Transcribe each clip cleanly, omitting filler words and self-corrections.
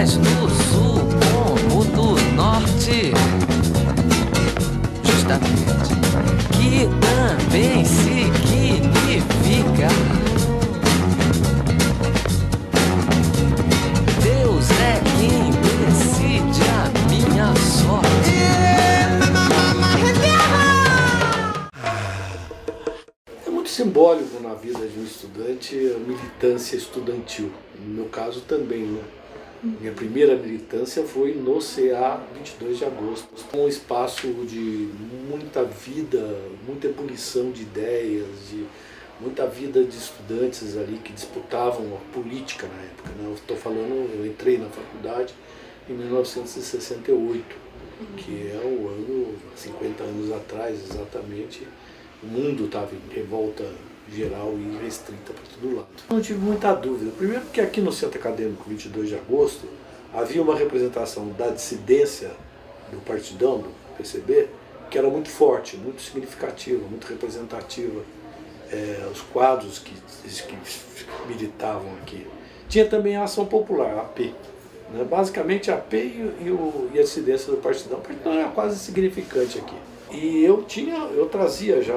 mais no sul como no norte, justamente, que também significa Deus é quem decide a minha sorte. É muito simbólico na vida de um estudante a militância estudantil. No meu caso também, né? Minha primeira militância foi no CA 22 de agosto. Um espaço de muita vida, muita ebulição de ideias, de muita vida de estudantes ali que disputavam a política na época, né? Eu estou falando, eu entrei na faculdade em 1968, que é o ano, 50 anos atrás exatamente. O mundo estava em revolta geral e restrita para todo lado. Não tive muita dúvida. Primeiro porque aqui no Centro Acadêmico 22 de agosto havia uma representação da dissidência do Partidão, do PCB, que era muito forte, muito significativa, muito representativa. Os quadros que militavam aqui. Tinha também a Ação Popular, a AP. Né? Basicamente a AP e a dissidência do Partidão. O Partidão era quase insignificante aqui. E eu trazia já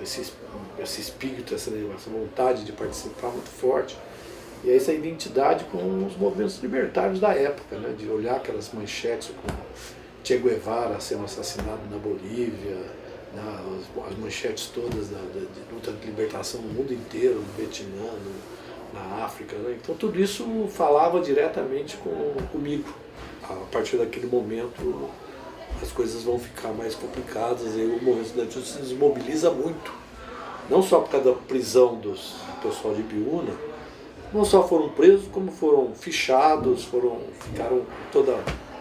esse espírito, essa vontade de participar muito forte. E essa identidade com os movimentos libertários da época, né? De olhar aquelas manchetes com Che Guevara sendo assassinado na Bolívia, as manchetes todas de luta de libertação no mundo inteiro, no Vietnã, na África. Né? Então tudo isso falava diretamente comigo. A partir daquele momento as coisas vão ficar mais complicadas e o movimento estudantil se desmobiliza muito. Não só por causa da prisão do pessoal de Ibiúna, não só foram presos, como foram fichados, ficaram toda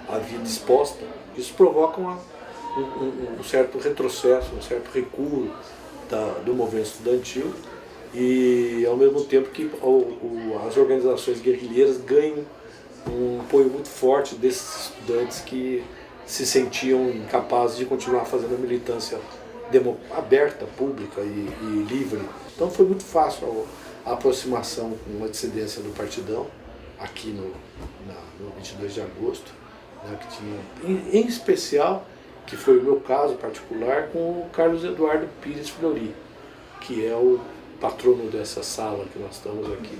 a vida exposta. Isso provoca um certo retrocesso, um certo recuo do movimento estudantil e ao mesmo tempo que as organizações guerrilheiras ganham um apoio muito forte desses estudantes que se sentiam incapazes de continuar fazendo a militância aberta, pública e livre. Então foi muito fácil a aproximação com a dissidência do Partidão, aqui no 22 de agosto, né, que tinha, em especial, que foi o meu caso particular, com o Carlos Eduardo Pires Fleury, que é o patrono dessa sala que nós estamos aqui.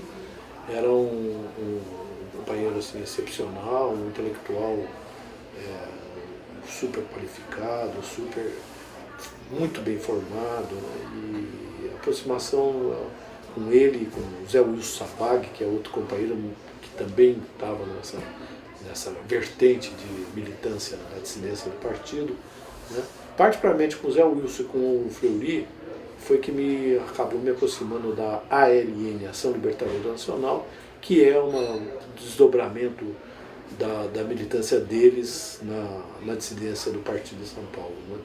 Era um companheiro assim, excepcional, um intelectual super qualificado, muito bem formado, né? E a aproximação com ele, com o Zé Wilson Sabag, que é outro companheiro que também estava nessa vertente de militância da dissidência do partido, né? Particularmente com o Zé Wilson e com o Fleury, foi que acabou me aproximando da ALN, Ação Libertadora Nacional, que é um desdobramento da militância deles na dissidência do Partido de São Paulo. Né?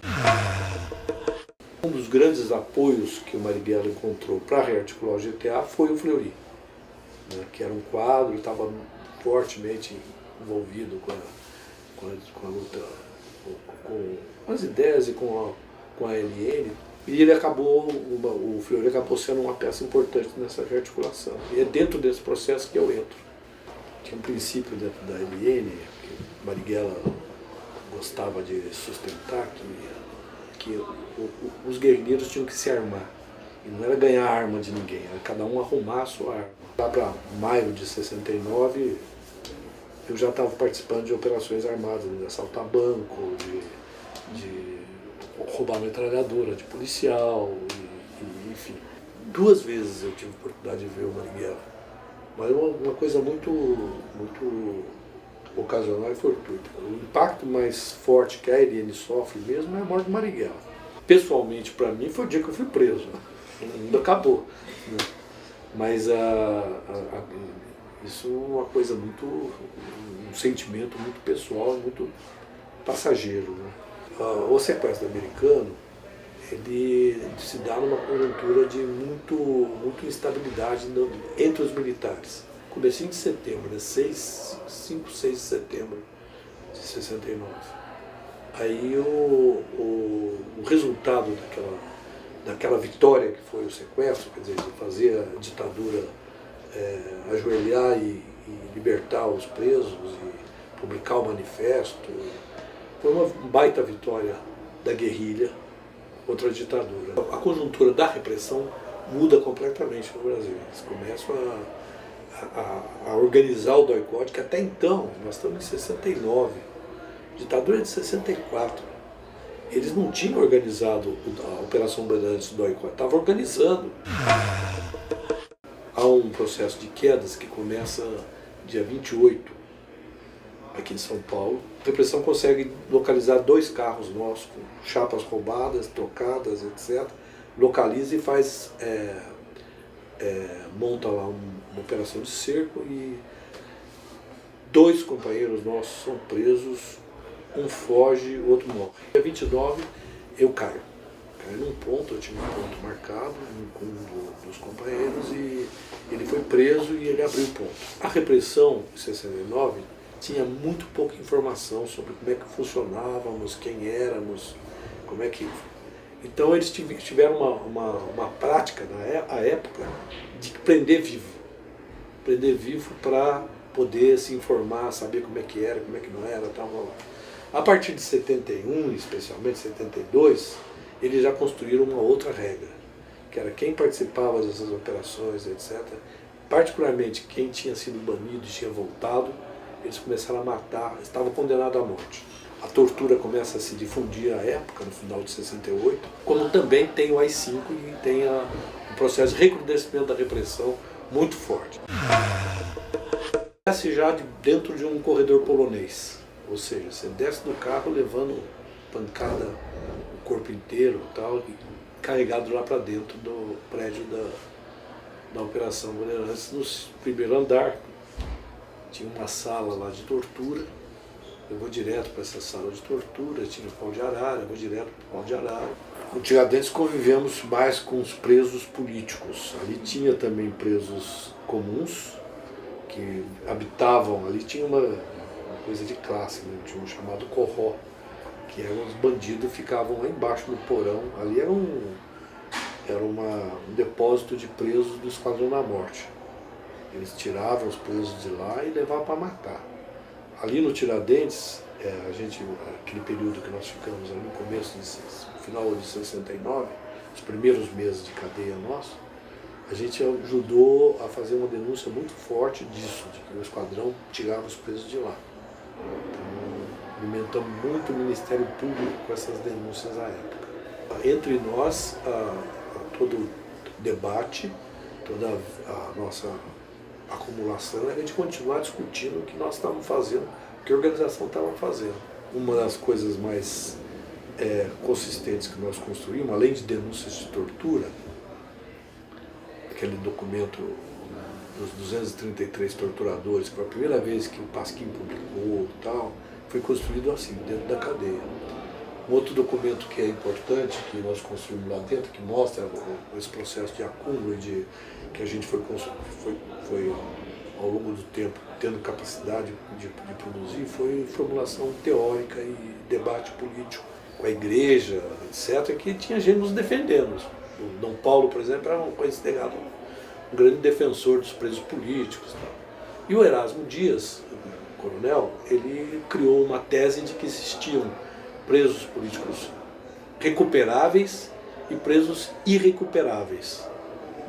Um dos grandes apoios que o Marighella encontrou para rearticular o GTA foi o Fleury, né? Que era um quadro, estava fortemente envolvido com a luta, com as ideias e com a ALN. E o Fleury acabou sendo uma peça importante nessa rearticulação. E é dentro desse processo que eu entro. Tinha um princípio dentro da ALN, que Marighella gostava de sustentar, que os guerrilheiros tinham que se armar. E não era ganhar a arma de ninguém, era cada um arrumar a sua arma. Lá para maio de 69, eu já estava participando de operações armadas, de assaltar banco, de roubar metralhadora de policial, enfim. 2 vezes eu tive a oportunidade de ver o Marighella. Mas uma coisa muito ocasional e fortuita. O impacto mais forte que a ALN sofre mesmo é a morte do Marighella. Pessoalmente, para mim, foi o dia que eu fui preso. Ainda acabou. Né? Mas isso é uma coisa um sentimento muito pessoal, muito passageiro. Né? O sequestro americano, ele se dá numa conjuntura de muita instabilidade entre os militares. Comecinho de setembro, né? 5, 6 de setembro de 69. Aí o resultado daquela vitória que foi o sequestro, quer dizer, de fazer a ditadura ajoelhar e e libertar os presos e publicar o manifesto. Foi uma baita vitória da guerrilha contra a ditadura. A conjuntura da repressão muda completamente no Brasil. Eles começam a organizar o doicode, que até então, nós estamos em 69, a ditadura é de 64. Eles não tinham organizado a Operação Bandeirantes do doicode, estavam organizando. Há um processo de quedas que começa dia 28, aqui em São Paulo. A repressão consegue localizar 2 carros nossos, com chapas roubadas, trocadas, etc. Localiza e faz, monta lá uma operação de cerco e 2 companheiros nossos são presos, um foge, o outro morre. Dia 29 eu caio num ponto, eu tinha um ponto marcado com um dos companheiros e ele foi preso e ele abriu o ponto. A repressão em 69 tinha muito pouca informação sobre como é que funcionávamos, quem éramos, como é que... Então eles tiveram uma prática na época de prender vivo para poder se informar, saber como é que era, como é que não era, tal. A partir de 71, especialmente 72, eles já construíram uma outra regra, que era quem participava dessas operações, etc., particularmente quem tinha sido banido e tinha voltado, eles começaram a matar, estavam condenados à morte. A tortura começa a se difundir à época, no final de 68, como também tem o AI-5 e tem um processo de recrudescimento da repressão muito forte. Desce já dentro de um corredor polonês, ou seja, você desce do carro levando pancada o corpo inteiro tal, e carregado lá para dentro do prédio da Operação Bandeirantes, no primeiro andar. Tinha uma sala lá de tortura, eu vou direto para essa sala de tortura, tinha o pau de arara, eu vou direto para o pau de arara. No Tiradentes convivemos mais com os presos políticos, ali tinha também presos comuns, que habitavam, ali tinha uma coisa de classe, né? Tinha um chamado Corró, que eram os bandidos que ficavam lá embaixo no porão, ali era um depósito de presos do Esquadrão da Morte. Eles tiravam os presos de lá e levavam para matar. Ali no Tiradentes, aquele período que nós ficamos ali no começo, no final de 69, os primeiros meses de cadeia nosso, a gente ajudou a fazer uma denúncia muito forte disso, de que o esquadrão tirava os presos de lá. Então, alimentamos muito o Ministério Público com essas denúncias à época. Entre nós, todo o debate, toda a nossa acumulação, é a gente continuar discutindo o que nós estávamos fazendo, o que a organização estava fazendo. Uma das coisas mais consistentes que nós construímos, além de denúncias de tortura, aquele documento dos 233 torturadores, que foi a primeira vez que o Pasquim publicou, tal, foi construído assim, dentro da cadeia. Um outro documento que é importante, que nós construímos lá dentro, que mostra esse processo de acúmulo, que a gente foi ao longo do tempo tendo capacidade de produzir, foi formulação teórica e debate político com a igreja, etc., que tinha gente nos defendendo. O Dom Paulo, por exemplo, era considerado um grande defensor dos presos políticos. Tal. E o Erasmo Dias, o coronel, ele criou uma tese de que existiam presos políticos recuperáveis e presos irrecuperáveis.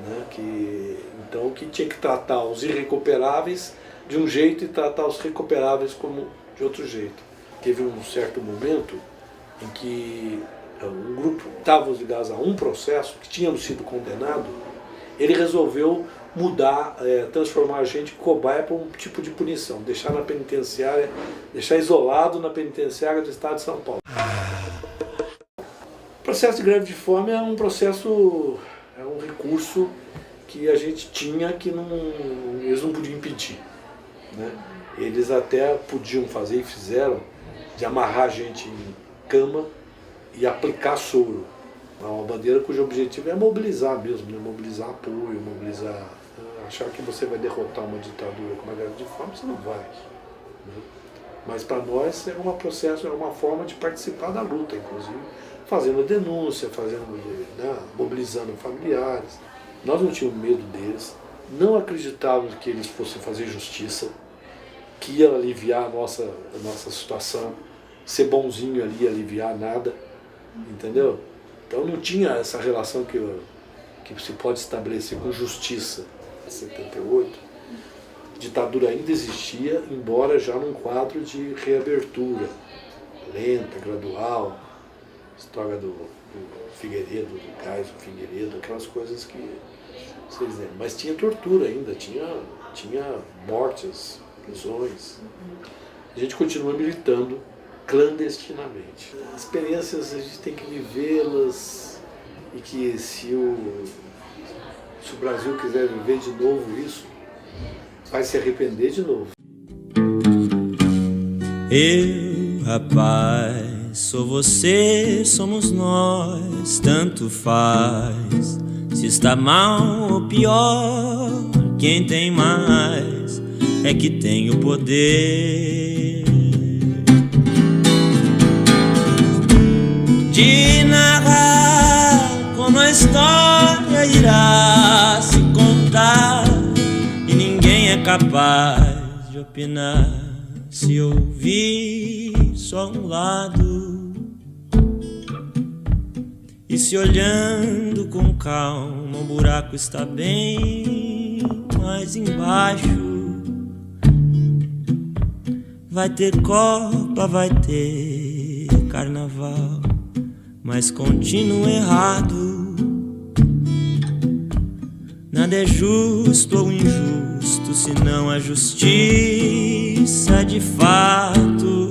Né? Então que tinha que tratar os irrecuperáveis de um jeito e tratar os recuperáveis como de outro jeito. Teve um certo momento em que um grupo estávamos ligados a um processo que tínhamos sido condenado, ele resolveu mudar, transformar a gente em cobaia para um tipo de punição, deixar na penitenciária, deixar isolado na penitenciária do estado de São Paulo. O processo de greve de fome é um processo, é um recurso que a gente tinha que eles não podiam impedir. Né? Eles até podiam fazer e fizeram, de amarrar a gente em cama e aplicar soro. Uma bandeira cujo objetivo é mobilizar mesmo, né? Mobilizar apoio, mobilizar... Achar que você vai derrotar uma ditadura com uma greve de fome, você não vai. Né? Mas para nós é um processo, é uma forma de participar da luta, inclusive, fazendo denúncia, mobilizando familiares. Nós não tínhamos medo deles, não acreditávamos que eles fossem fazer justiça, que ia aliviar a nossa situação, ser bonzinho ali, aliviar nada, entendeu? Então não tinha essa relação que se pode estabelecer com justiça. Em 78, a ditadura ainda existia, embora já num quadro de reabertura, lenta, gradual, história do Figueiredo, do Cais, do Figueiredo, aquelas coisas que vocês lembram. Mas tinha tortura ainda, tinha mortes, prisões. A gente continua militando clandestinamente. As experiências a gente tem que vivê-las e que se o Brasil quiser viver de novo isso, vai se arrepender de novo. Eu, rapaz, sou você, somos nós, tanto faz. Se está mal ou pior, quem tem mais é que tem o poder de narrar como a história irá se contar, e ninguém é capaz de opinar se ouvir só um lado. E se olhando com calma, o buraco está bem mais embaixo. Vai ter Copa, vai ter Carnaval, mas continuo errado. Nada é justo ou injusto, senão a justiça de fato.